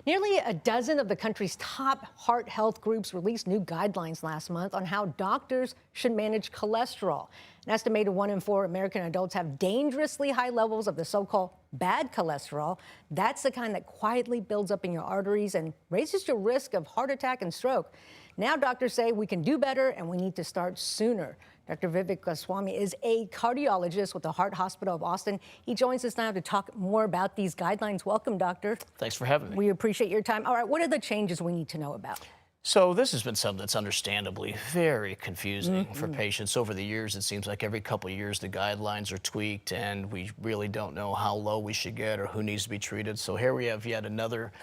Nearly a dozen of the country's top heart health groups released new guidelines last month on how doctors should manage cholesterol. An estimated 1 in 4 American adults have dangerously high levels of the so-called bad cholesterol. That's the kind that quietly builds up in your arteries and raises your risk of heart attack and stroke. Now doctors say we can do better and we need to start sooner. Dr. Vivek Goswami is a cardiologist with the Heart Hospital of Austin. He joins us now to talk more about these guidelines. Welcome, doctor. Thanks for having me. We appreciate your time. All right, what are the changes we need to know about? So this has been something that's understandably very confusing for patients. Over the years, it seems like every couple of years the guidelines are tweaked and we really don't know how low we should get or who needs to be treated. So here we have yet another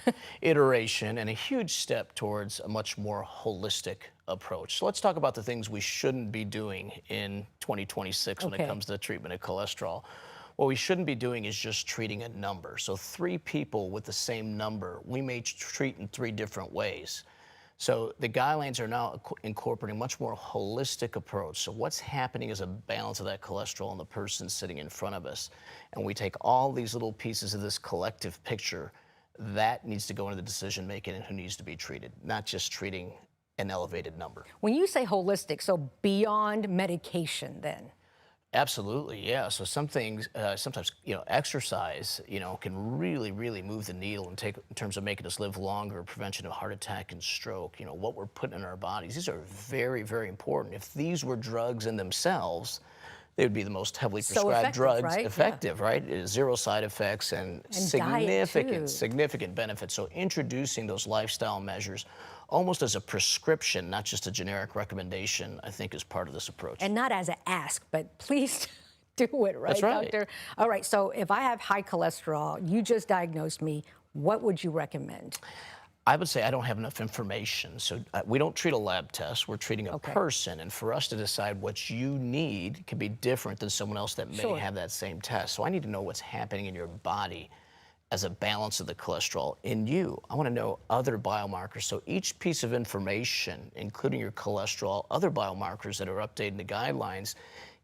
iteration and a huge step towards a much more holistic approach. So let's talk about the things we shouldn't be doing in 2026 when it comes to the treatment of cholesterol. What we shouldn't be doing is just treating a number. So 3 people with the same number, we may treat in 3 different ways. So the guidelines are now incorporating a much more holistic approach. So what's happening is a balance of that cholesterol in the person sitting in front of us. And we take all these little pieces of this collective picture that needs to go into the decision making and who needs to be treated, not just treating an elevated number. When you say holistic, so beyond medication then? Absolutely, yeah. So some things, sometimes, exercise, can really move the needle and take in terms of making us live longer, prevention of heart attack and stroke, what we're putting in our bodies. These are very important. If these were drugs in themselves, they would be the most heavily prescribed drugs, right? Effective, right? 0 side effects and significant benefits. So introducing those lifestyle measures almost as a prescription, not just a generic recommendation, I think is part of this approach. And not as an ask, but please do it, right, That's right. doctor? All right, so if I have high cholesterol, you just diagnosed me, what would you recommend? I would say I don't have enough information. So we don't treat a lab test, we're treating a person. And for us to decide what you need can be different than someone else that may have that same test. So I need to know what's happening in your body as a balance of the cholesterol in you. I want to know other biomarkers. So each piece of information, including your cholesterol, other biomarkers that are updated in the guidelines,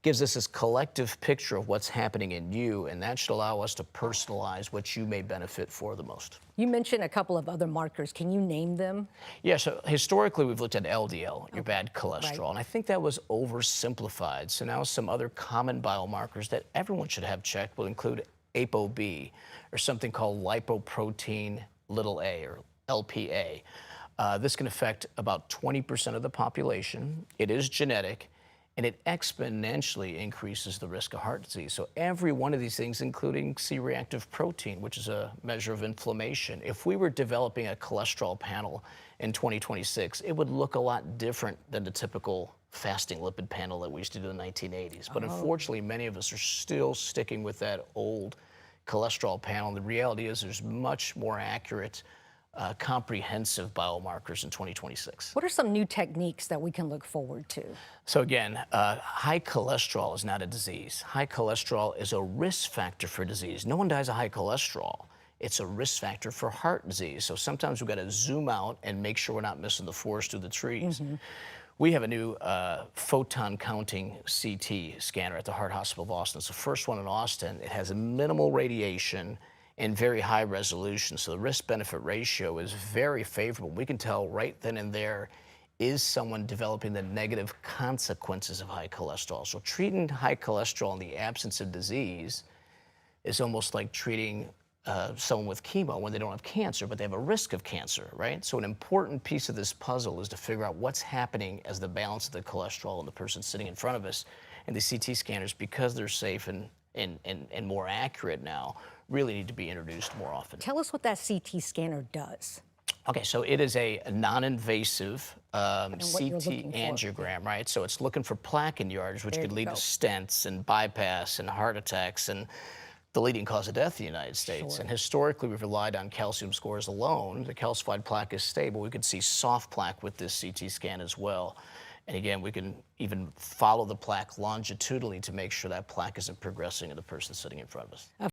gives us this collective picture of what's happening in you, and that should allow us to personalize what you may benefit for the most. You mentioned a couple of other markers. Can you name them? Yeah, so historically we've looked at LDL, your bad cholesterol, and I think that was oversimplified. So now some other common biomarkers that everyone should have checked will include ApoB, or something called lipoprotein a, or LPA. This can affect about 20% of the population. It is genetic, and it exponentially increases the risk of heart disease. So every one of these things, including C-reactive protein, which is a measure of inflammation, if we were developing a cholesterol panel in 2026, it would look a lot different than the typical fasting lipid panel that we used to do in the 1980s. But unfortunately, many of us are still sticking with that old cholesterol panel. And the reality is there's much more accurate, comprehensive biomarkers in 2026. What are some new techniques that we can look forward to? So again, high cholesterol is not a disease. High cholesterol is a risk factor for disease. No one dies of high cholesterol. It's a risk factor for heart disease. So sometimes we've got to zoom out and make sure we're not missing the forest through the trees. We have a new photon counting CT scanner at the Heart Hospital of Austin. It's the first one in Austin. It has a minimal radiation and very high resolution. So the risk-benefit ratio is very favorable. We can tell right then and there, is someone developing the negative consequences of high cholesterol? So treating high cholesterol in the absence of disease is almost like treating someone with chemo when they don't have cancer, but they have a risk of cancer, right? So an important piece of this puzzle is to figure out what's happening as the balance of the cholesterol in the person sitting in front of us. And the CT scanners, because they're safe and more accurate now, really need to be introduced more often. Tell us what that CT scanner does. Okay, so it is a non-invasive CT angiogram, right? So it's looking for plaque in the arteries, which could lead to stents and bypass and heart attacks and the leading cause of death in the United States. And historically, we've relied on calcium scores alone. The calcified plaque is stable. We could see soft plaque with this CT scan as well. And again, we can even follow the plaque longitudinally to make sure that plaque isn't progressing in the person sitting in front of us.